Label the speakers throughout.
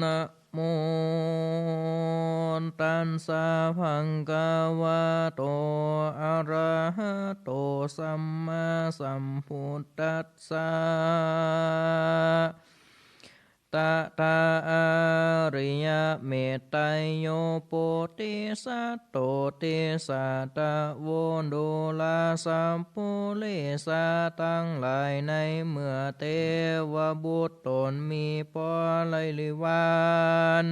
Speaker 1: นะโมตัสสะภะคะวะโตอะระหะโตสัมมาสัมพุทธัสสะตถาอาริยเมตไตรโยโพธิสัตโตติสัตโวดุลาสัพพุริสาตั้งหลายในเมื่อเทวบุตรตนมีปอไลลิวัน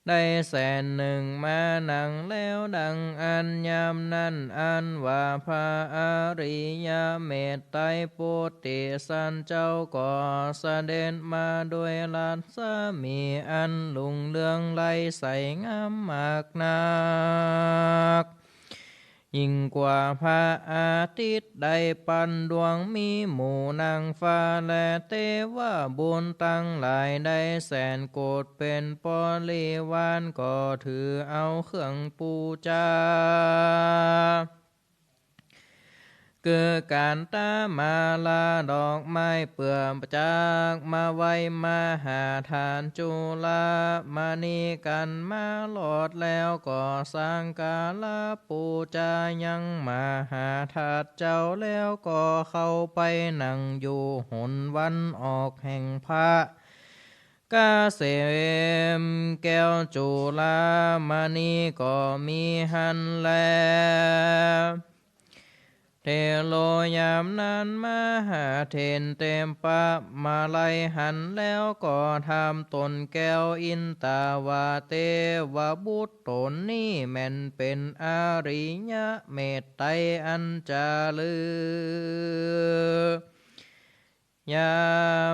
Speaker 1: ได้แสนหนึ่งมานังแล้วดังอันยามนั้นอันว่าพระอริยเมตไตรโพธิสัตว์เจ้าก็เสด็จมาด้วยรัศมีอันลุ่งเรืองไลใสงามมากนักยิ่งกว่าพระอาทิตย์ได้ปันดวงมีหมู่นางฟ้าและเทวบุตรตั้งหลายได้แสนโกฏเป็นบริวารก็ถือเอาเครื่องปูชาคือการตามาลาดอกไม้เปื่อจากมาไว้มาหาทานจุลามานีกันมาหลอดแล้วก็สร้างกาลปูจายังมาหาทาดเจ้าแล้วก็เข้าไปนั่งอยู่หนวันออกแห่งพระกาเสมแก้วจุลามณีก็มีหันแลเทโลยามนั้นมหาเทนเต็มปะมาไลหันแล้วก็ทำตนแก้วอินตาวาเตวบุตรตนนี้แม่นเป็นอริยะเมตไตรอันจาลือยา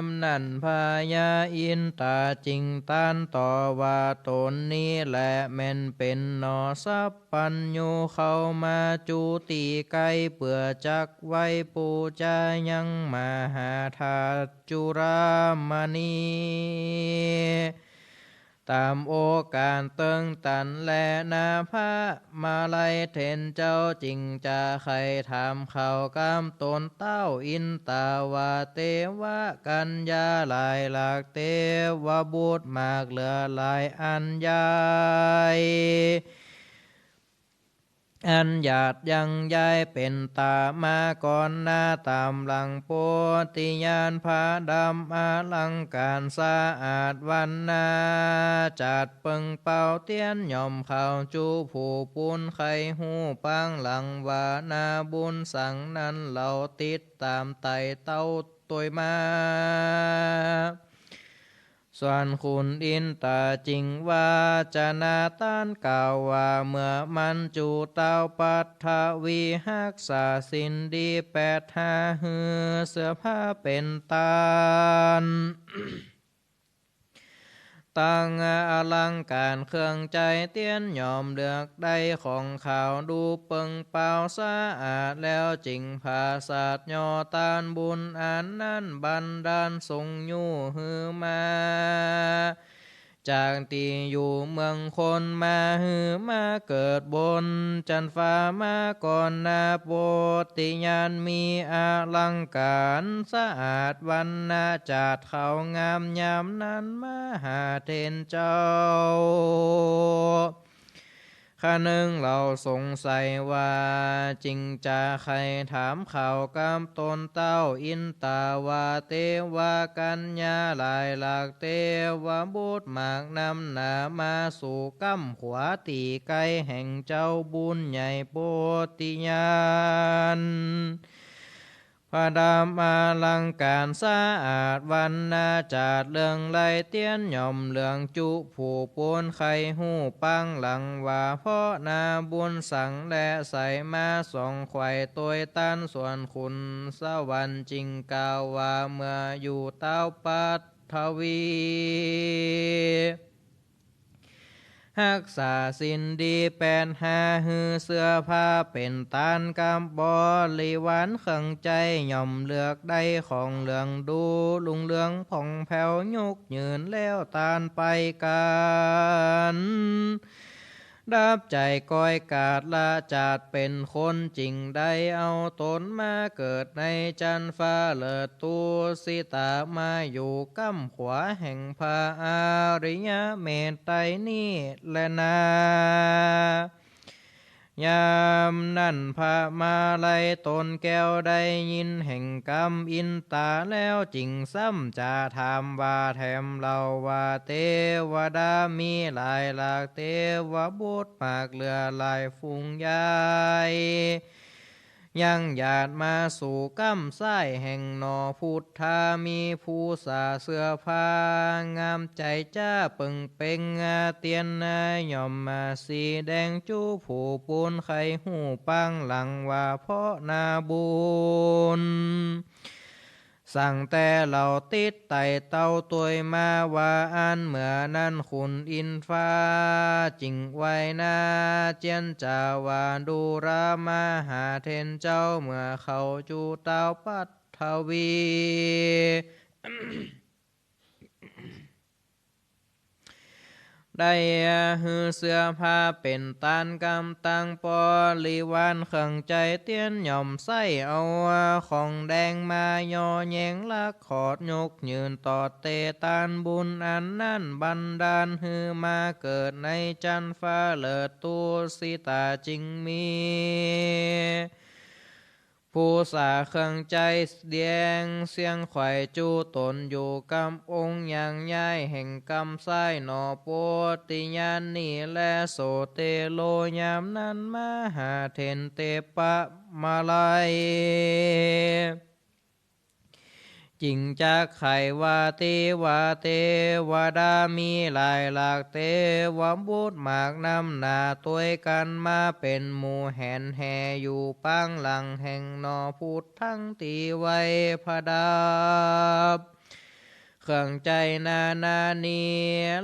Speaker 1: มนั่นพญาอินตาจริงต้านต่อว่าตนนี้แหละแม่นเป็นนอสัพปัญญูเข้ามาจูตีไกเปื่อจักไว้ปูจายังมหาธาตุจุรามณีตามโอกาสเติงตันและนาภามาไลเทนเจ้าจริงจะใครถามเขากามตนเต้าอินตาวาเตวะกัญญาหลายหลักเทวบุตรมากเหลือหลายอันใหญ่อันหยาดยังย้ายเป็นตามาก่อนหน้าตามหลังโพธิญาณพระดำอลังการสะอาดวันนาจัดเปิงเป่าเตียนหย่อมเข้าจูผู้ปุนไข่หูปังหลังวานาบุญสังนั้นเราติดตามไต่เต้าตัวมาส่วนคุณอินตาจริงว่าจะนาต้านกล่าวว่าเมื่อมันจูเต้าปัททวีหักษาสินดีแปดหาหือเสื้อผ้าเป็นตาน ตั้งอลังการเครื่องใจเตียนยอมเลือกได้ของข่าวดูเปิงเปล่าสะอาดแล้วจริงภาษาดยอตานบุญอันนั้นบันดาลทรงยู่ฮือมาจากที่อยู่เมืองคนมาฮือมาเกิดบนจันฟ้ามาก่อนนาโปติญาณมีอลังการสะอาดวันนาจัดเขางามยามนั้นมหาเทนเจ้าข้าหนึ่งเราสงสัยว่าจริงจะใครถามข่าวกำตนเต้าอินตาวาเทวากัญญาหลายหลักเทวบุตรมากนำหนามาสู่กำขวาตีไกแห่งเจ้าบุญใหญ่โพธิญาณพระดามอลังการสะอาดวันนาจัดเรื่องไรเตียนหย่อมเรื่องจุผู้ปูนไข่หูปังหลังว่าพ่อนาบุญสังและใส่มาสองไข่ตัวตันส่วนคุณสวรรค์จริงกล่าวว่าเมื่ออยู่เต้าปัทวีหักษาสินดีแปนหาฮือเสื้อผ้าเป็นตานกำบริวารขังใจย่อมเลือกได้ของเหลืองดูลุงเหลืองผ่องแผ้วยกยืนแล้วตานไปกัน ดับใจก้อยกาดละจาดเป็นคนจริงได้เอาตนมาเกิดในจันฟ้าเลิศตูสิตามาอยู่กำขวาแห่งพระอริยเมตไตรนี้แลนายามนั่นพระมาลัยตนแก้วได้ยินแห่งกรรมอินตาแล้วจริงซ้ำจะถามว่าแถมเราว่าเทวดามีหลายหลากเทวบุตรมากเหลือหลายฝูงใหญ่ยังหยาดมาสู่กำไส้แห่งนอพุทธามีผู้สาเสื้อผ้างามใจจ้าปึงเป่งเตียนนายอมมาสีแดงจูผู้ปูนไข่หูปังหลังว่าเพราะนาบุญสั่งแต่เราติดไต่เต้าตัวมาว่าอันเหมือนั้นขุนอินฟ้าจิงไว้นาเจียนจาวาดูรามาหาเทนเจ้าเมื่อเขาจูเต้าปัทวี ได้ฮือเสื้อผ้าเป็นตานกำตังปอลีวานเขังใจเตียนหย่อมไส้เอาของแดงมาย่อแยงลักขอดยกยืนต่อเตตานบุญอันนั่นบันดาลฮือมาเกิดในจันฟ้าเลิศตูสิตาจิงมีผู้สาเครื่องใจเดียงเสียงไข่จูตนอยู่กำองค์อย่างย่ายแห่งกำไส้หนอโปติญาณนี่และโสเตโลยามนั้นมหาเทนเตปะมาลัยจิงจากไขว่าเทวาเทวดามีหลายหลากเทวบุตรมากนำหนาตัวกันมาเป็นหมู่แห่นแห่อยู่ปังหลังแห่งนอพุทธทั้งตีไว้พระดาบเครื่องใจนานี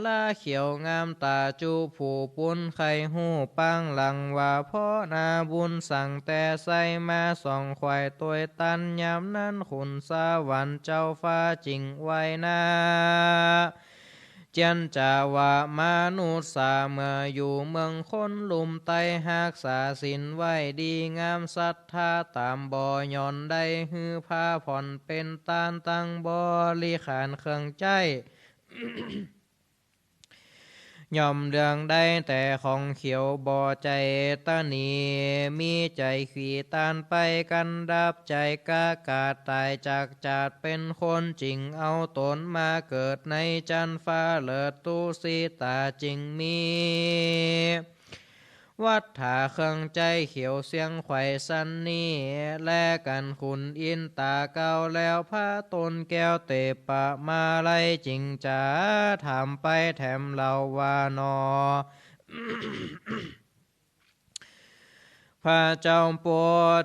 Speaker 1: ละเขียวงามตาจูผู้ปุ้นไข่หูปังหลังว่าพ่อนาบุญสั่งแต่ใส่มาส่องควายตัวตันยามนั้นขุนสวรรค์เจ้าฟ้าจริงไว้นาเจียนจาวามนุษย์สาเมื่ออยู่เมืองคนลุมไตหักษาสินไว้ดีงามศรัทธาตามบ่อย่อนได้ฮือผ้าผ่อนเป็นตานตั้งบริขารเครื่องใจ ย่อมเดืองได้แต่ของเขียวบ่อใจตานีมีใจขีตานไปกันดับใจกากาตายจากจาดเป็นคนจริงเอาตนมาเกิดในจันฟ้าเลิศตูสีตาจริงมีวัดถาเครื่องใจเขียวเสียงไข่สันนี่แลกันขุนอินตาเก่าแล้วพระตนแก้วเตปะมาไลจริงจ้าถามไปแถมเราว่านอ พระเจ้าปว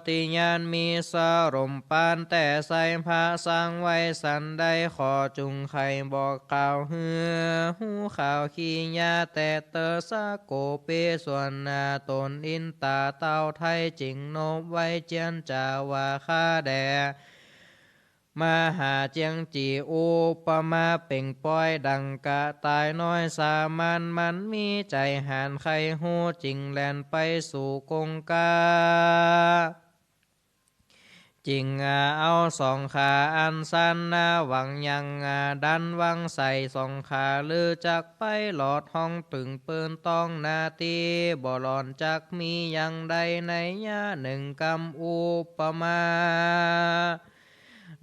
Speaker 1: ติญาณมีสารมปานแต่ใส่พระสร้างไว้สันได้ขอจุงไข่บอกข่าวเหือหูข่าวขี้ยาแต่เตอสะโกเปส่วนนาตนอินตาเต้าไทยจิงโนบไว้เจียนจาวาคาแดมหาเจียงจีอุปมาเป่งป้อยดังกะตายน้อยสามัญมันมีใจหานไข่หูจริงแลนไปสู่กงกาจิงเอาสองขาอันสั้นนาหวังยังดันวังใส่สองขาลือจักไปหลอดห้องตึงปืนต้องนาตีบ่หลอนจักมียังใดในยะหนึ่งกำอุปมา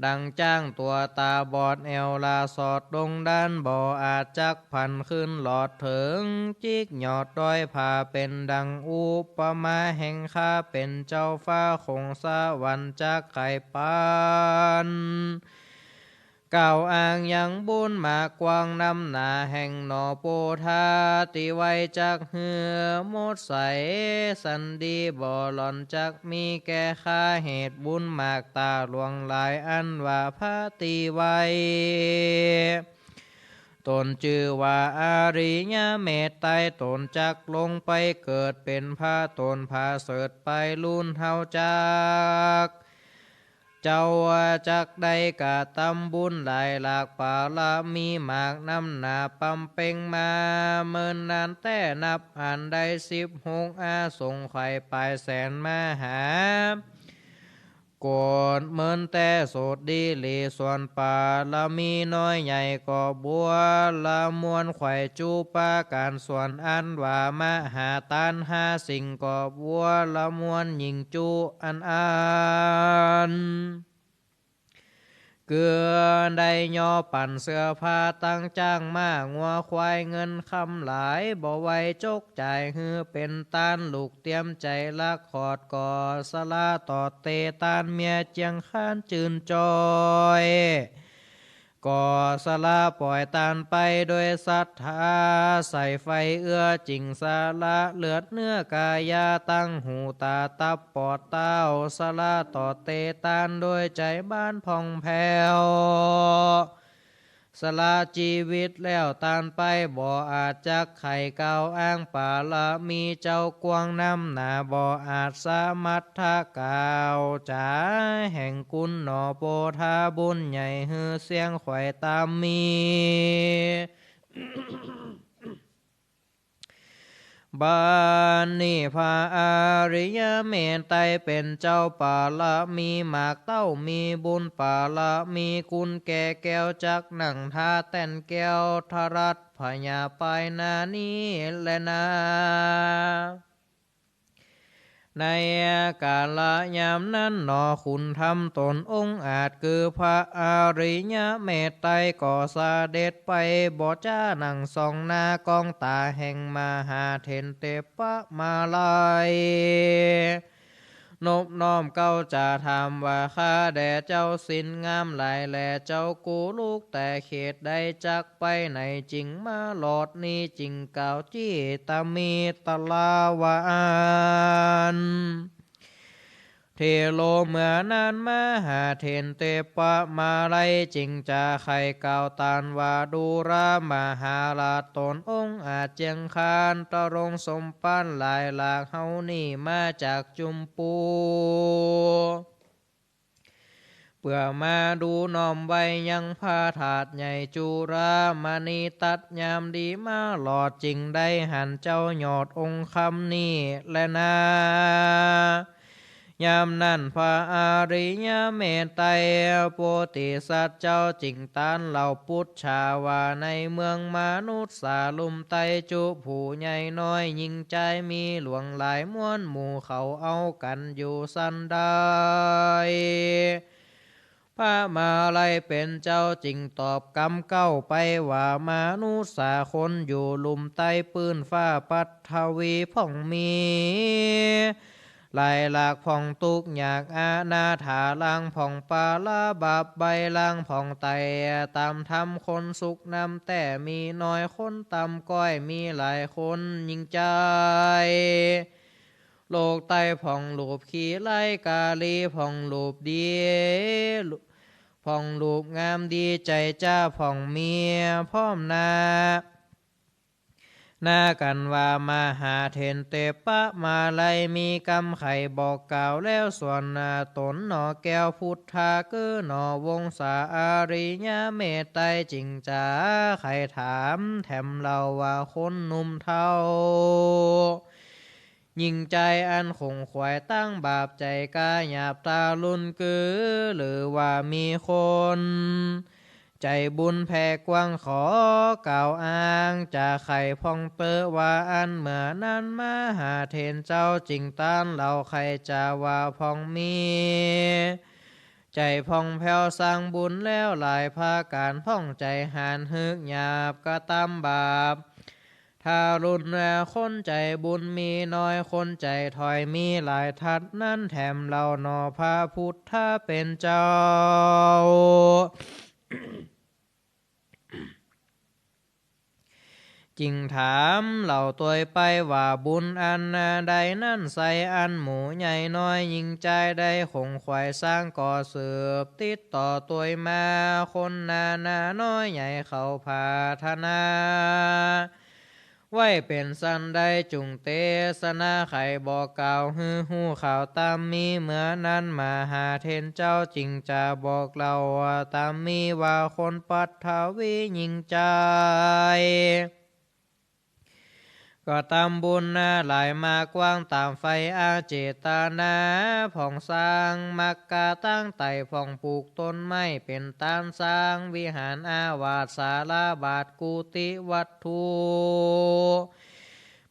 Speaker 1: ดังจ้างตัวตาบอดแอวลาสอดดงด้านบ่ออาจจักพันขึ้นหลอดถึงจิกหยอดด้อยผ่าเป็นดังอุปมาแห่งข้าเป็นเจ้าฟ้าคงสวรรค์จักไข่ปานกล่าวอ้างยังบุญมากกวางนำหนาแห่งหนอโปธาติไว้จักเหือมดใสสันดีบ่หล่อนจักมีแก่ค่าเหตุบุญมากตาหลวงหลายอันว่าพระติไว้ตนชื่อว่าอาริยเมตไตรตนจักลงไปเกิดเป็นพระตนพาเสดไปลุ่นเฮาจัก เจ้าจักได้กะตำบุญหลายหลากปาละมีหมากน้ำหนาปำเป่งมาเมินนานแต่นับอ่านได้16อาสงไข่ปลายแสนมาหาโกดเมินแต่โสดดีหลีส่วนป่าละมีน้อยใหญ่ก็บัวละมวนไข่จูปาการส่วนอันว่ามหาตาน50ก็บัวละมวนหญิงจูอันเกลือได้ย่อปั่นเสื้อผ้าตั้งจ้างมางัวควายเงินคำหลายบ่ไว้จกจ่ายฮือเป็นตานลูกเตรียมใจละขอดก่อสลาต่อเตตานเมียเจียงข้านจืนจอยก่อสลาปล่อยตานไปโดยศรัทธาใส่ไฟเอื้อจิงสาละเลือดเนื้อกายาตั้งหูตาตับปอดเต้าสลาต่อเตตานโดยใจบ้านผ่องแผ้วสละชีวิตแล้วตานไปบ่อาจจักไข่เก่าอ้างป่าละมีเจ้ากวางน้ำหนาบ่อาจสามัทธกาวจ๋าแห่งกุลหนอโปธาบุญใหญ่ฮือเสียงไข่ตามมีบานนี่พาอาริยเมตไตรเป็นเจ้าป่าละมีหมากเต้ามีบุญป่าละมีคุณแก่แก้วจักหนังท่าแต่นแก้วทรัตพญาไปนานี้แลนาในกาลยามนั้นหนอคุณทำตนองค์อาจคือพระอริยเมตไตรก่อสาเด็จไปบ่จ้าหนังสองหน้ากองตาแห่งมหาเทนเตปะมาลายนบน้อมเก้าจะทำว่าข้าแด่เจ้าสินงามหลายแลเจ้ากูลูกแต่เขตได้จักไปไหนจริงมาหลอดนี้จริงเก่าจี้ตามีตะลาวานเทโลเมื่อนานมาหาเทนเตปะมาไลจริงจะไข่เก่าตานวาดูรามหาลาตนองค์อาจเจียงคานตะรงสมปันหลายหลากเฮานี่มาจากจุมปูเพื่อมาดูน้อมไว้ยังพาถาดใหญ่จุรามณีตัดยามดีมาหลอดจริงได้หันเจ้าหยอดองค์คำนี้และนายามนั้นพระอริยเมตไตรโพธิสัตว์เจ้าจริงตานเหล่าพุทธชาวาในเมืองมนุษย์สาลุมไตจุผู้ใหญ่น้อยยิ่งใจมีหลวงหลายม้วนหมู่เขาเอากันอยู่สันได้พระมาลัยเป็นเจ้าจริงตอบกำเก้าไปว่ามนุษย์สาคนอยู่ลุมไตปืนฟ้าปัทวีพ่องมีลายหลากผ่องตุกอยากอาณาถาลังผ่องปาลาบาบใบลังผ่องไตตามทำคนสุขนำแต่มีน้อยคนตำก้อยมีหลายคนยิ่งใจโลกไตผ่องหลูบขี้ไล่กาลีผ่องหลูบดีผ่องหลูบงามดีใจจ้าผ่องเมียพร้อมนากันว่ามาหาเทนเตปะมาไลมีกำไข่บอกกล่าวแล้วส่วนตนหนอแก้วพุทธากือหนอวงศาอาริยเมตไตรจริงจ้าไข่ถามแถมเราว่าคนหนุ่มเท่ายิ่งใจอันคงขวายตั้งบาปใจกาหยาบตาลุนกือหรือว่ามีคนใจบุญแผ่กว้างขอกล่าวอ้างจะไข่พองเปอว่าอันเมื่อนั้นมาหาเทนเจ้าจริงตานเราไข่จะว่าพองมีใจพองแผ้วสร้างบุญแล้วหลายภาการพ่องใจหานฮึกหยาบก็ตามบาปถ้ารุนแรงคนใจบุญมีน้อยคนใจถอยมีหลายทัดนั้นแถมเราหนอพระพุทธเป็นเจ้าจริงถามเหล่าตัวไปว่าบุญอันใดนั่นใส่อันหมูใหญ่น้อยยิ่งใจได้คงควายสร้างก่อสืบติดต่อตัวมาคนนาน้อยใหญ่เขาพาธนา ไว้เป็นสันได้จุงเตสนาไขบอกกล่าวฮือหูข่าวตามมีเหมือนั้นมาหาเทนเจ้าจริงจะบอกเราว่าตามมีว่าคนปัทวียิ่งใจก็ตามบุญนะหลายมากว้างตามไฟอาเจตนาผ่องสร้างมักกะตั้งไต่ผ่องปลูกต้นไม้เป็นตานสร้างวิหารอาวาสศาลาบาทกุฏิวัตถุ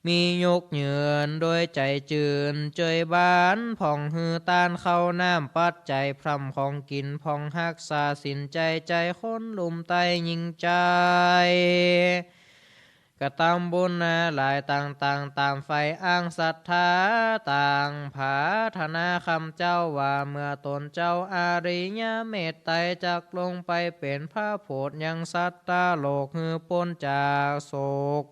Speaker 1: มียกเหยือนโดยใจจืนเจยบ้านผ่องฮือตานเข้าน้ำปัดใจพร่ำของกินผ่องหักษาสินใจใจคนลุมไตยิ่งใจกระตำบุญนะหลายต่างตามไฟอ้างศรัทธาต่างผาธนาคำเจ้าว่าเมื่อตนเจ้าอาริยเมตไตรจักลงไปเป็นพระโพธิยังสัตตาโลกฮือพ้นจากโศก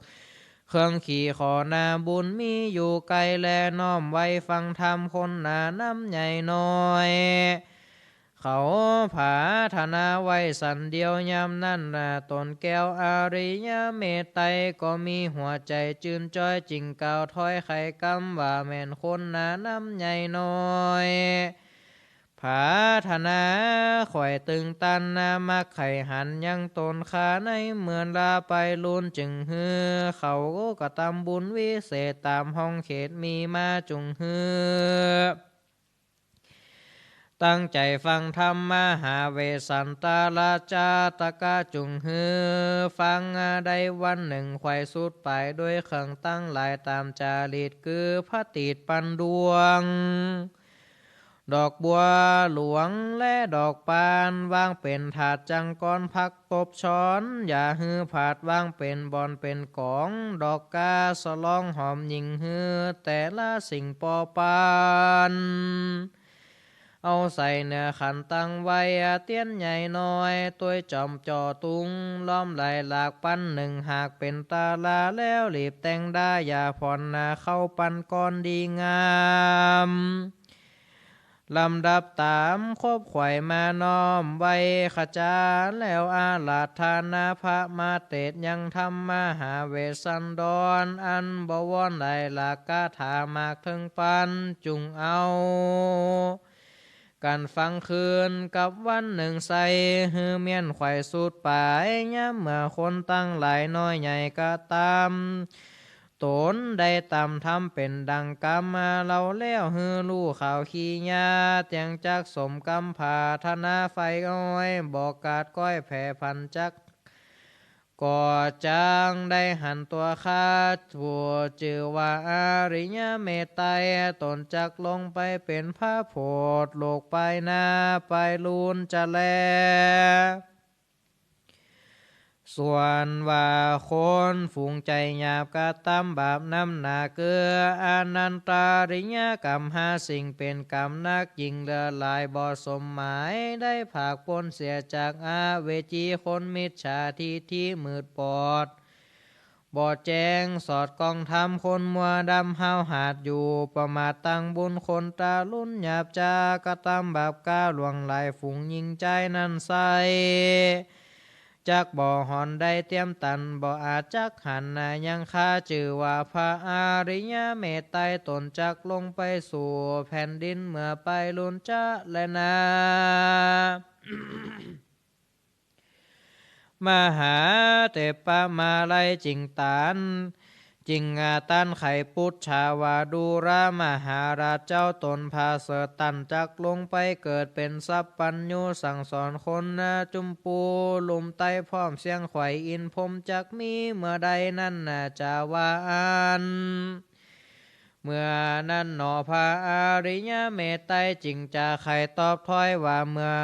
Speaker 1: เครื่องขี่ขอนาบุญมีอยู่ไกลแลน้อมไว้ฟังธรรมคนหนาน้ำใหญ่น้อยเขาผาธนาไว้สันเดียวยามนั่นนะตนแก้วอาริยเมตไตรก็มีหัวใจจืนจ้อยจริงกล่าวถ้อยไขกำว่าแม่นคนหนาน้ำใหญ่น้อยผาธนาข่อยตึงตันนามักไข่หันยังตนขาในเหมือนลาไปลุนจึงฮือเขาก็ตำบุญวิเศษตามห้องเขตมีมาจุงฮือตั้งใจฟังธรรมมหาเวสันตาลาจาตกะจุงฮือฟังได้วันหนึ่งไขว่สุดไปด้วยเครื่องตั้งหลายตามจารีตคือพระติดปันดวงดอกบัวหลวงและดอกปานวางเป็นถาดจังก้อนพักตบช้อนอย่าฮือผาดวางเป็นบอนเป็นกองดอกกาสลองหอมยิงฮือแต่ละสิ่งปอปานเอาใส่เนื้อขันตั้งไว้เตี้ยนใหญ่น้อยตัวจอมจ่อตุงล้อมไหลหลากปั้นหนึ่งหากเป็นตาลาแล้วรีบแต่งได้อย่าผ่อนนาเข้าปันก้อนดีงามลำดับตามคบไขว่มาน้อมไว้ขจาแล้วอาลาธานาพระมาเตศยังธรรมมหาเวสสันดรอันบวรไหลหลากกาถามากถึงปันจุงเอาการฟังคืนกับวันหนึ่งใสฮือเมียนไข่สุดป่ายย่ำเมื่อคนตั้งหลายน้อยใหญ่ก็ตามตนได้ตามทำเป็นดังกรรมมาเราแล้วฮือลู่ข่าวขี้ยาเตียงจักสมกรรมผาธนาไฟอ้อยบอกกาดก้อยแผ่พันจักก่อจางได้หันตัวข้าทัวจือว่าอาริยเมตไตรตนจักลงไปเป็นพระโพธิโลกไปหน้าไปลูนจะแลส่วนว่าคนฝูงใจหยาบกะตำบาปน้ำหนาเกืออนันตาริยกรรมหาสิ่งเป็นกรรมนักยิ่งเลือหลายบ่สมหมายได้ผากปนเสียจากอาเวจีคนมิจฉาทิฏฐิมืดปอดบ่แจ้งสอดกองทำคนมัวดำห้าวหาดอยู่ประมาทตั้งบุญคนตาลุ่นหยาบจากะตำบาปกาหลวงหลายฝูงยิงใจนั้นใสจักบ่หอนได้เตรียมตันบ่อาจจักหันนายังค่าจือว่าพระอริยเมตไตรตนจักลงไปสู่แผ่นดินเมื่อไปลุนจะและนา มหาเตปะมาลัยจิงตานจิงตันไข่พุทธชาวาดูรามหาราชเจ้าตนพาเสตันจักลงไปเกิดเป็นสัพปัญญูสั่งสอนคนจุมปูลุมไตพร้อมเสียงไข่อินพรมจักมีเมื่อใดนั่นจาวาอันเมื่อนั้นหนอพระอริยเมตไตรจิงจะไข่ตอบถ้อยว่าเมื่อ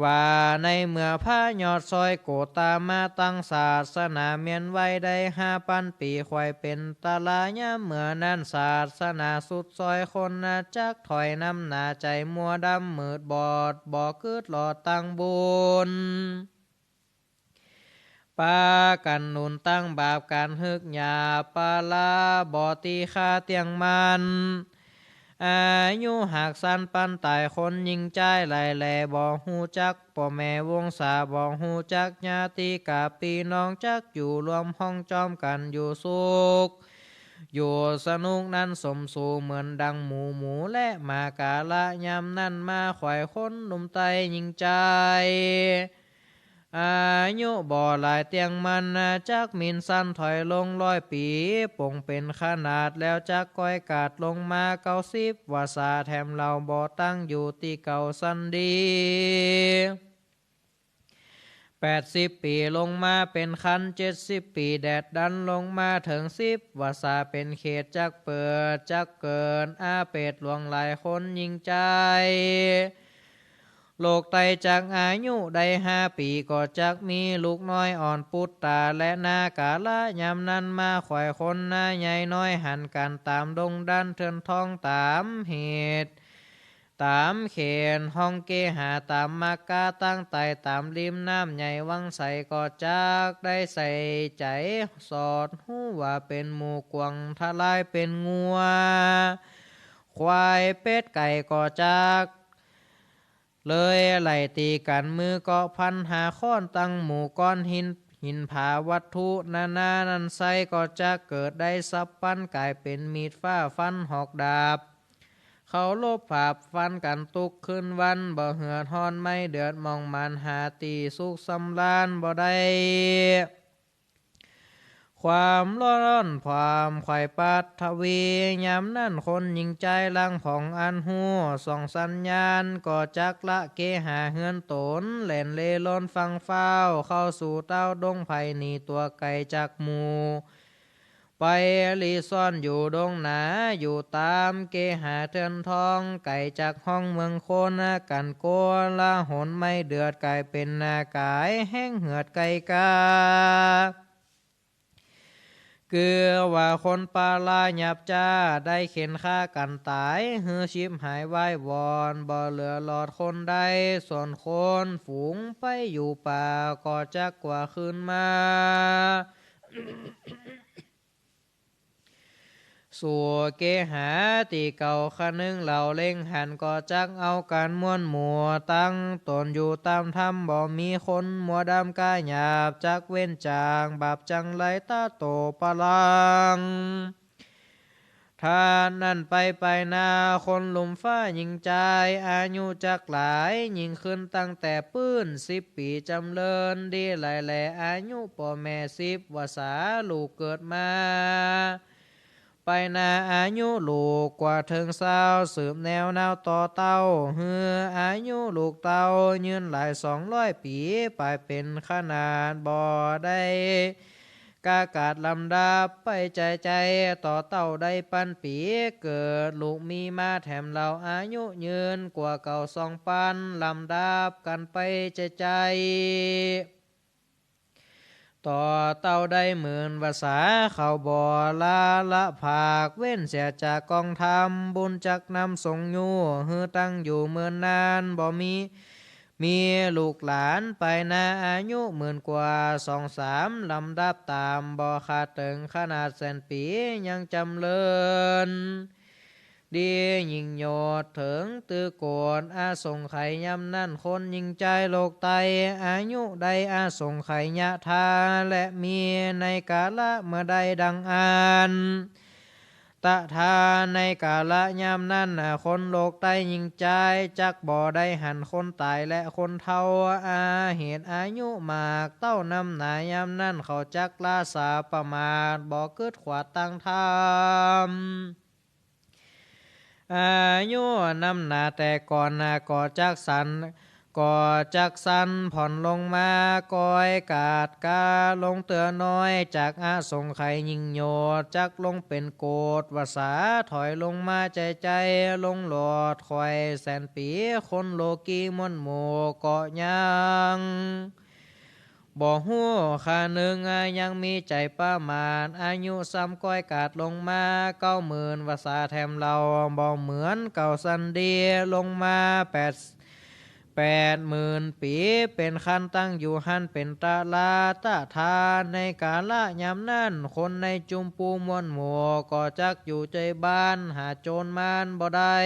Speaker 1: ว่าในเมื่อพระยอดซอยโกตามาตั้งศาสนาเมียนไว้ได้5,000 ปีควายเป็นตาลายะเมื่อนั้นศาสนาสุดซอยคนจักถอยน้ำหนาใจมัวดำมืดบอดบ่คืดหลอดตั้งบุญปากันหนุนตั้งบาปการฮึกหยาปาลาบ่ตีคาเตียงมัน อายุหากสันปันตายคนยิงใจไหลแหล่บ่หูจักพ่อแม่วงศาบ่หูจักญาติกาปีน้องจักอยู่รวมห้องจอมกันอยู่สุขอยู่สนุกนั้นสมสู่เหมือนดังหมูและหมากาละยำนั่นมาขวายคนหนุ่มไตยิงใจอายุบ่หลายเตียงมันจักมินสั้นถอยลง100 ปีปงเป็นขนาดแล้วจักก้อยกาดลงมา90ว่าสาแถมเราบ่ตั้งอยู่ที่เก่าสันดี80 ปีลงมาเป็นคัน70 ปีแดดดันลงมาถึง10ว่าสาเป็นเขตจักเปิดจักเกินอาเป็ดหลวงหลายคนยิงใจโลกไตจากอายุได้5 ปีก็จักมีลูกน้อยอ่อนปุตตาและนากาละยำนั้นมาข่อยคนหน้าใหญ่น้อยหันกันตามดงดันเทินทองตามเหตุตามเขนห้องเกหาตามมากาตั้งไตตามริมน้ำใหญ่วังใสก็จักได้ใส่ใจสอดหูว่าเป็นหมูกวางทลายเป็นงัวควายเป็ดไก่ก็จักเลยไหลตีกันมือก็พันหาค้อนตั้งหมู่ก้อนหินผาวัตถุนานานันไซก็จะเกิดได้สับปั้นกลายเป็นมีดฟ้าฟันหอกดาบเขาลบผาบฟันกันตุกขึ้นวันบ่เหือดฮอนไม่เดือดมองมันหาตีสุขสำลานบ่ได้ความร้อนความไข่ปัดทวียามนั่นคนยิงใจลังผ่องอันหัวส่องสัญญาณก็จักละเกหาเฮือนตนแหล่นเลลนฟังเฝ้าเข้าสู่เต้าดงไผ่หนีตัวไก่จากหมูไปลีซ่อนอยู่ดงหนาอยู่ตามเกหาเทือนทองไก่จากห้องเมืองโคนกันโกละหนไม่เดือดกลายเป็นนากายแห้งเหือดไก่กาเกือว่าคนปาลาหยับจ้าได้เข็นฆ่ากันตายเฮือชิบหายไว้วอนบ่เหลือหลอดคนใดส่วนคนฝูงไปอยู่ป่าก็จักกว่าคืนมาสัวเกหาตีเก่าขนึงเหล่าเล่งหันก็จักเอาการม้วนหมัวตั้งตนอยู่ตามธรรมบ่มีคนมัวดำกายหยาบจักเว้นจางบาปจังไรตาโตปะลังท่านนั่นไปนาคนหลุมฟ้ายิงใจอายุจักหลายยิงขึ้นตั้งแต่ปื้น10 ปีจำเริญดีหลายแหล่อายุพ่อแม่10วาสาลูกเกิดมาไปนาอายุลูกกว่าถึง20สืบแนวนาวต่อเต้าเฮืออายุลูกเต้ายืนหลาย200 ปีไปเป็นขนาดบ่ได้กากาดลำดับไปใจต่อเต้าได้ปันปีเกิดลูกมีมาแถมเราอายุยืนกว่าเก่า2 ปันลำดับกันไปใจต่อเต้าได้10,000 วาษาเขาบ่ละภาคเว้นเสียจากกองธรรมบุญจักนำทรงอยู่ฮือตั้งอยู่เมือนนานบ่มีลูกหลานไปนาอายุ10,000 กว่า2-3ลำดับตามบ่ขาดถึงขนาด100,000 ปียังจำเริญดียิ่งโยดถึงตือโกนอาสงไขยำนั่นคนยิ่งใจโลกไตอายุใดอาสงไขยะทาและมีในกาละเมื่อใดดังอ่านตะทาในกาละยามนั่นคนโลกไตยิ่งใจจักบ่ได้หันคนตายและคนเท่าอาเหตุอายุมากเต้านำหนายามนั่นเขาจักลาสาประมาทบ่เกิดขวาตั้งธรรมอายุนำหนาแต่ก่อนก่อจักสันผ่อนลงมาก้อยกาดกาลงเตือน้อยจากอาสงไขยิงโยดจักลงเป็นโกดวาสาถอยลงมาใจลงหลอดคอย100,000 ปีคนโลกีมนหมู่เกาะยังบ่ฮู้ค่าหนึ่งยังมีใจประมาณอายุซ้ำก้อยกาดลงมา90,000 วาษาแถมเราบ่เหมือนเก่าสันเดียลงมา 80,000 ปีเป็นคันตั้งอยู่หันเป็นตาลาตาทาในกาละยามนั้นคนในจุมปูมวลหมู่ก็จักอยู่ใจบ้านหาโจรมานบ่ได้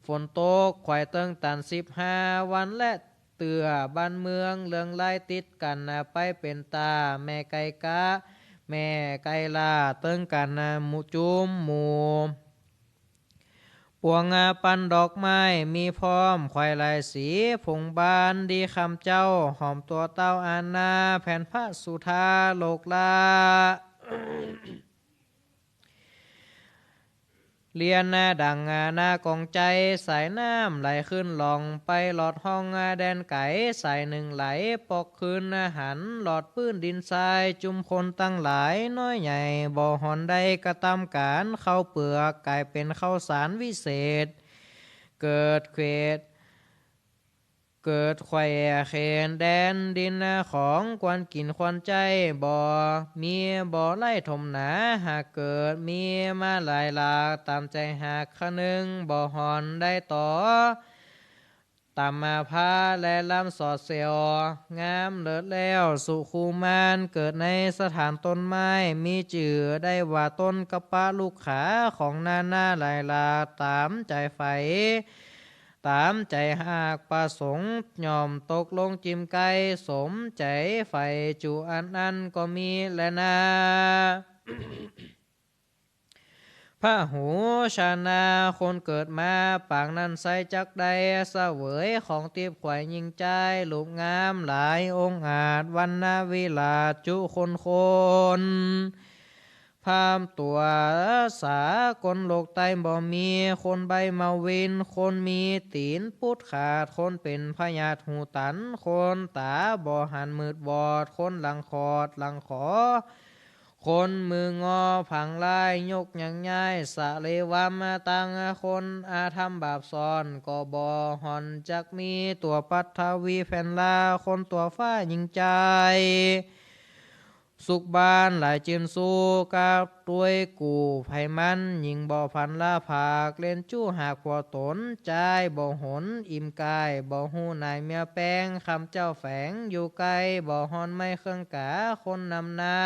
Speaker 1: ฝนตกไข่เติงตัน15 วันและเตือบ้านเมืองเรื่องไล่ติดกันไปเป็นตาแม่ไก่กะแม่ไก่ลาเติงกันหมู่จุมหมู่ปวงปันดอกไม้มีพร้อมไข่ลายสีผงบานดีคำเจ้าหอมตัวเต้าอาณาแผ่นพระสุธาโลกลา เลียนดังหน้ากองใจสายน้ำไหลขึ้นหลองไปหลอดห้องแดนไก่สายหนึ่งไหลปอกคืนหันหลอดปื้นดินทรายจุมคนตั้งหลายน้อยใหญ่บ่อหอนใดกระตำการเข้าเปลือกกลายเป็นข้าวสารวิเศษเกิดเขตเกิดไข่เขนแดนดินของควันกินควันใจบ่มีบ่ไล่ถมหนาหากเกิดมีมาหลายหลากตามใจหากขนึงบ่หอนได้ต่อตามมาพาและลำสอดเสียวงามเลิศแล้วสุคูมานเกิดในสถานต้นไม้มีจื่อได้ว่าต้นกระปะลูกขาของนาหลายหลากตามใจไฟตามใจหากประสงค์ยอมตกลงจิมไก่สมใจไฟจุอันก็มีแลนา พระหูชานาคนเกิดมาปางนั้นใสจักใดเสวยของตีบขวายยิงใจลูกงามหลายองค์อาจวันนาวิลาจุคนพามตัวสากลโลกไตบ่มีคนใบมาวินคนมีตีนพุดขาดคนเป็นพญาหูตันคนตาบ่หันมืดบอดคนหลังคอดหลังขอคนมืองอผังลายยกยังง่ายสะเลวามาตังคนอาธรรมบาปซ้อนก็บ่หอนจักมีตัวปัทวีแผ่นลาคนตัวฟ้ายิงใจสุขบานหลายจินสู้กับตัวยกูไผมันยิงบ่อพันลาผากเล่นจู้หากพอตนใจบ่หนอิ่มกายบ่หูนายเมียแป้งคำเจ้าแฝงอยู่ไกลบ่หอนไม่เครื่องกาคนนำนา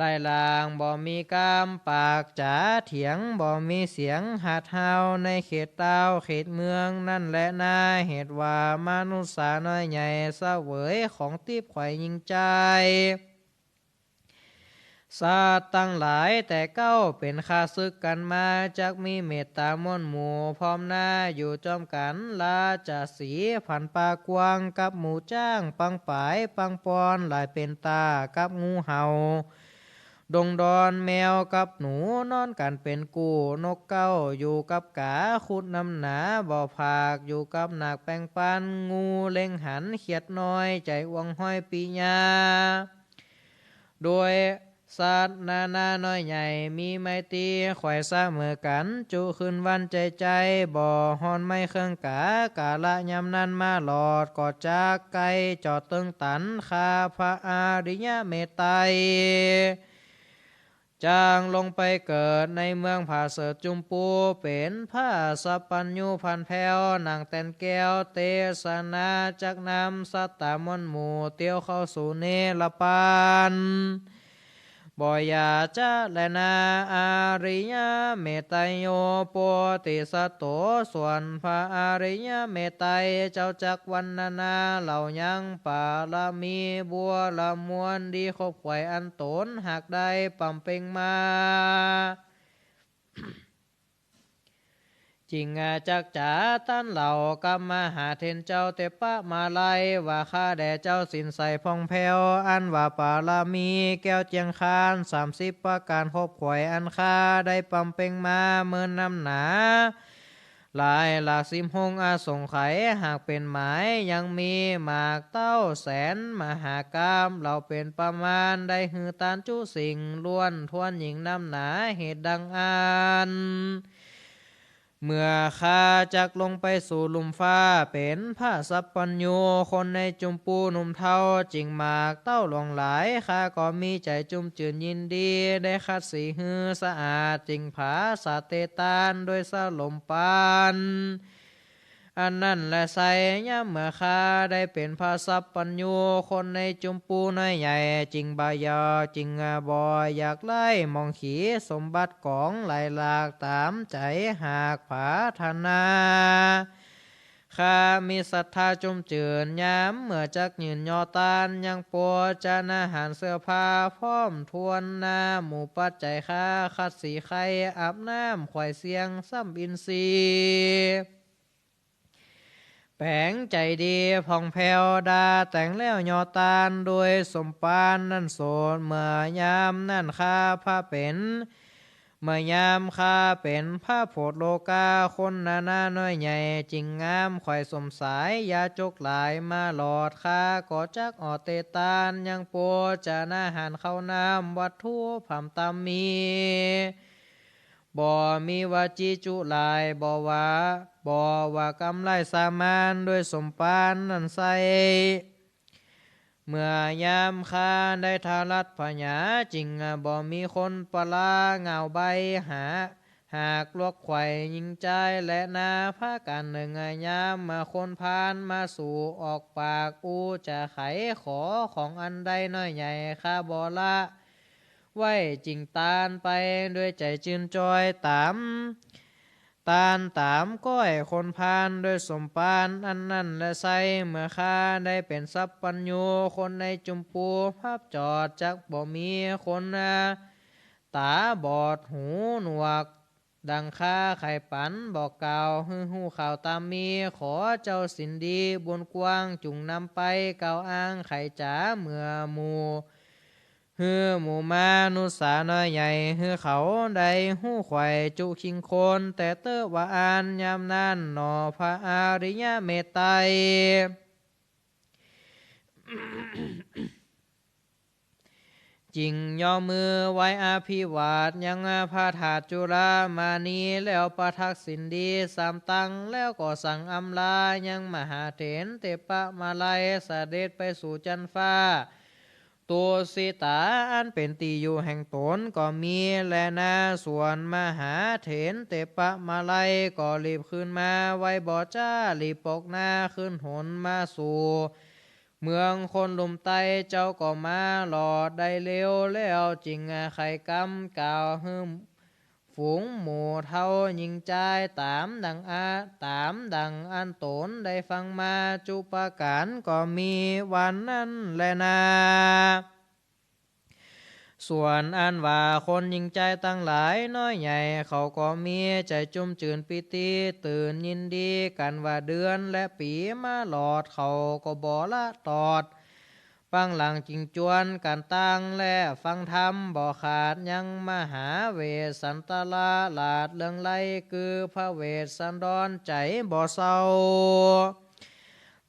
Speaker 1: ลายลางบ่มีกามปากจ๋าเถียงบ่มีเสียงหาดเฮาในเขตเต้าเขตเมืองนั่นแหละนาเหตุว่ามนุษย์สาน้อยใหญ่เสวยของตีบไข่ยิงใจสัตว์ตั้งหลายแต่เก้าเป็นข้าศึกกันมาจากมีเมตตามนหมู่พร้อมหน้าอยู่จอมกันลาจะสีผันปากวางกับหมูจ้างปังป่ายปังปอนหลายเป็นตากับงูเห่าดงดอนแมวกับหนูนอนกันเป็นกูนกเก้าอยู่กับกาขุดน้ำหนาบ่อผากอยู่กับหนักแปงปันงูเล็งหันเขียดน้อยใจอวงห้อยปีญาโดยสัตว์นาน้อยใหญ่มีไมตรีไขว่เสมอกันจุขึ้นวันใจบ่ฮอนไม่เครื่องกากาละยำนั้นมาหลอดกอดจากไกจอดตึงตันคาพระอาริยเมตไตรจางลงไปเกิดในเมืองผาเสดจุมปูเป็นผ้าสัปัญญูพันแผ้วนางแตนแก้วเตสนาจักนำสัตตามนหมู่เตียวเข้าสู่เนรปานบ่อยาจะแลนาอาริยเมตไตโยโปติสัตโตส่วนพระอาริยเมตไตเจ้าจักวันนาเหล่ายังปาลามีบัวละมวนดีคบไข่อันตนหากได้ปั่มเป่งมาจริงจักจ๋าตั้นเหล่ากำมาหาเทนเจ้าเตปะมาไลว่าข้าแด่เจ้าสินใสพองแผ้วอันว่าปาลามีแก้วเจียงคาน30ประการคบขวยอันข้าได้ปำเป่งมาเมินนำหนาหลายหลาก10 หงอาสงไขหากเป็นหมายยังมีหมากเต้าแสนมหากามเราเป็นประมาณได้หือตานจุสิ่งล้วนทวนหญิงนำหนาเหตุดังอันเมื่อข้าจักลงไปสู่หลุมฟ้าเป็นพระสัพพัญญูคนในจุมปูหนุ่มเทาจิงหมากเต้าหลงหลายข้าก็มีใจจุมจืนยินดีได้คัดสีหือสะอาดจิงผาสาเตตานโดยสลมปาน อันนั้นและใส่ย่ำเมื่อข้าได้เป็นพระสัพปัญญูคนในจุมปูน้อยใหญ่จริงบายอจริงบอยอยากไล่มองขีสมบัติของหลายหลากตามใจหากผาธนาข้ามีศรัทธาจุมเจือนย้ำเมื่อจักยืนยอตานยังปัวจานอาหารเสื้อผ้าพร้อมทวนนาหมู่ปัจจัยข้าคัดสีไข่อาบน้ำควายเสียงซ้ำอินทรีแผงใจดีผ่องแผ้วดาแต่งแล้วยอตานโดยสมปานนั่นโสดเมื่อยามนั่นข้าพระเป็นเมื่อยามข้าเป็นพระโพธิโลกาคนนาน้อยใหญ่จริงงามข่อยสมสายยาจกหลายมาหลอดข้าก็จักออเตตานยังปัวจะนาหารเข้าน้ำวัดทั่วผำตามมีบ่มีวาจีจุลายบ่ว่ากำไรสามานด้วยสมปานนั่นใสเมื่อยามข้าได้ทารัดพญาจริงบ่มีคนปลาเงาใบหากลวกไข่ยิงใจและนาพากันหนึ่งยามมาคนพานมาสู่ออกปากอูจะไขขอของอันใดน้อยใหญ่ข้าบ่ละไว้จริงตานไปด้วยใจจืนจอยตามก้อยคนพานด้วยสมปานอันนั้นและใสเมื่อข้าได้เป็นสัพปัญญูคนในจุมปูภาพจอดจักบ่มีคนตาบอดหูหนวกดังข้าไข่ปันบอกกล่าวหูข่าวตามมีขอเจ้าสินดีบุญกว้างจุงนำไปกล่าวอ้างไข่จ๋าเมื่อหมู่มานุสาน้อยใหญ่เขาได้หู้ไข่จุคิงคนแต่เตอว่าอ่านยามนั้นหนอพระอริยเมตไตรจริงย่อมือไว้อาภิวาทยังพระถาจุรามานีแล้วประทักษิณดีสามตังแล้วก็สั่งอำลายังมหาเถรเตปะมาลัยเสด็จไปสู่จันฟ้าตัวสีตาอันเป็นตีอยู่แห่งตนก็มีและนาส่วนมหาเถรเตปะมาลัยก็รีบขึ้นมาไว้บ่อจ้ารีบปกหน้าขึ้นหนมาสู่เมืองคนลุมไตเจ้าก็มาหลอดได้เร็วแล้วจริงไข่กำกล่าวหึมฝูงหมู่เท่ายิงใจตามดังอันตนได้ฟังมาจุปการก็มีวันนั้นแลนาส่วนอันว่าคนยิงใจตั้งหลายน้อยใหญ่เขาก็มีใจจุ่มจืนปิติตื่นยินดีกันว่าเดือนและปีมาหลอดเขาก็บ่ละตอดฟังหลังจิงจวนการตั้งและฟังธรรมบ่ขาดยังมหาเวสสันตลาลาดเรื่องไลคือพระเวสสันดรใจบ่เศร้า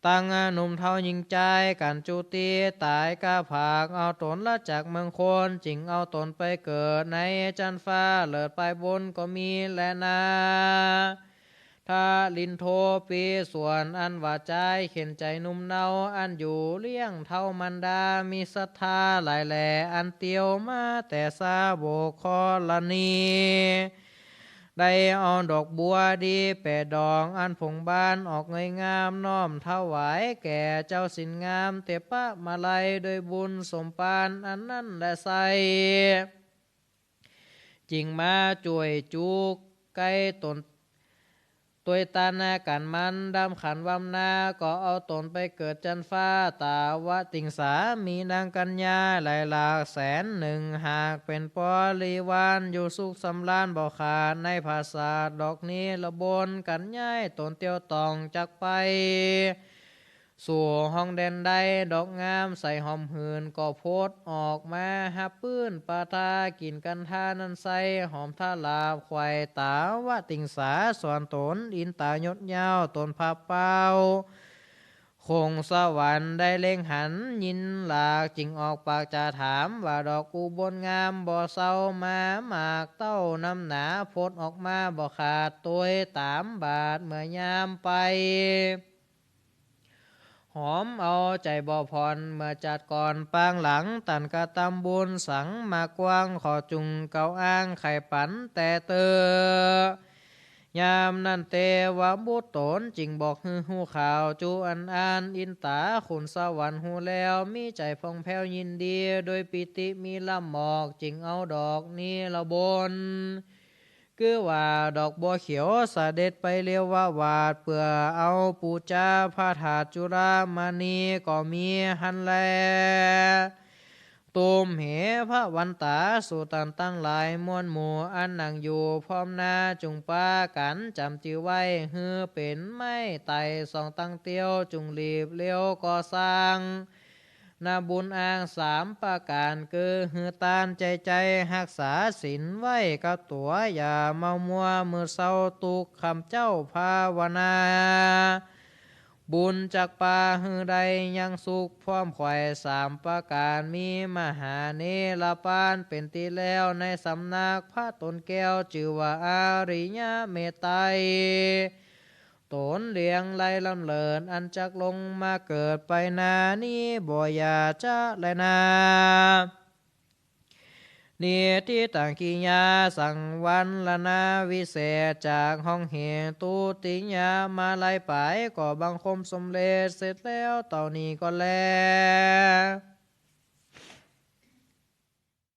Speaker 1: ตั้งหนุ่มเท่ายิงใจกันจุตีตายกาผากเอาตนละจากเมืองคนจริงเอาตนไปเกิดในจันฟ้าเลิศไปบนก็มีแลนาถ้าลินโทปีส่วนอันว่าใจเข็นใจนุ่มเนาอันอยู่เลี้ยงเท่ามันดามีศรัทธาหลายแหล่อันเตียวมาแต่ซาโบคอลนีได้เอาดอกบัวดีแปดดอกอันผงบานออกเงยงามน้อมถวายแก่เจ้าสินงามเตปะมาลัยโดยบุญสมปานอันนั้นและใสจริงมาจ่วยจุกไก่ตนตัวตานากันมันดำขันวำนาก็เอาตนไปเกิดจันฟ้าตาวะติงสามีนางกัญญาหลายหลากแสนหนึ่งหากเป็นปอลีวานอยู่สุขสำราญบ่ขาดในภาษาดอกนี้ละบนกันย้ายตนเตียวตองจักไปสู่ห้องแดนใดดอกงามใส่หอมหืนก็โพดออกมาหับปื้นปาทากินกันท่านั้นใส่หอมท่าลาควายตาวะติงสาสวนตนอินตายดยาวตนพาเป้าคงสวรรค์ได้เล็งหันยินหลากจิงออกปากจะถามว่าดอกอุบลงามบ่เศร้ามาหมากเต้าน้ำหนาโพดออกมาบ่ขาดตัวตามบาทเมื่อยามไปหอมเอาใจบ่พรเมื่อจัดก่อนปางหลังตันกะตำบุญสังมากว้างขอจุงเกาอ้างไข่ปันแต่เตอ ยามนั่นเตวะบุตรตนจิงบอกฮือหูข่าวจูอันอินตาขุนสวรรค์หูแล้วมีใจพองแผ้วยินดีโดยปิติมีลำหมอกจิงเอาดอกนี้ละบนคือว่าดอกบัวเขียวเสด็จไปเรียวว่าวาดเพื่อเอาปูจาพระถาตุจุฬามณีก็มีหันแลตูมเหพระวันตาสุตันตั้งหลายมวลหมู่อันนั่งอยู่พร้อมหน้าจุงปากันจำจือไว้ฮือเป็นไม่ไต่สองตั้งเตียวจุงรีบเลี้ยวก่อสร้างนาบุญอ้างสามประการคือฮือตานใจหักษาศีลไว้กับตัวอย่าเมามัวมือเศร้าตุกคำเจ้าภาวนาบุญจากป่าฮือใดยังสุขพร้อมไข่สามประการมีมหาเนรปานเป็นตีแล้วในสำนักพระตนแก้วจือว่าอาริยะเมตไตรตนเลี้ยงไล่ลำเลินอันจักลงมาเกิดไปนานี้บ่อยาจะแลนาเนียที่ต่างกิยาสังวันละนาวิเศษจากห้องเหตุติญามาไล่ไปก็บังคมสมเลสเสร็จแล้วเต่านี้ก็แล้ว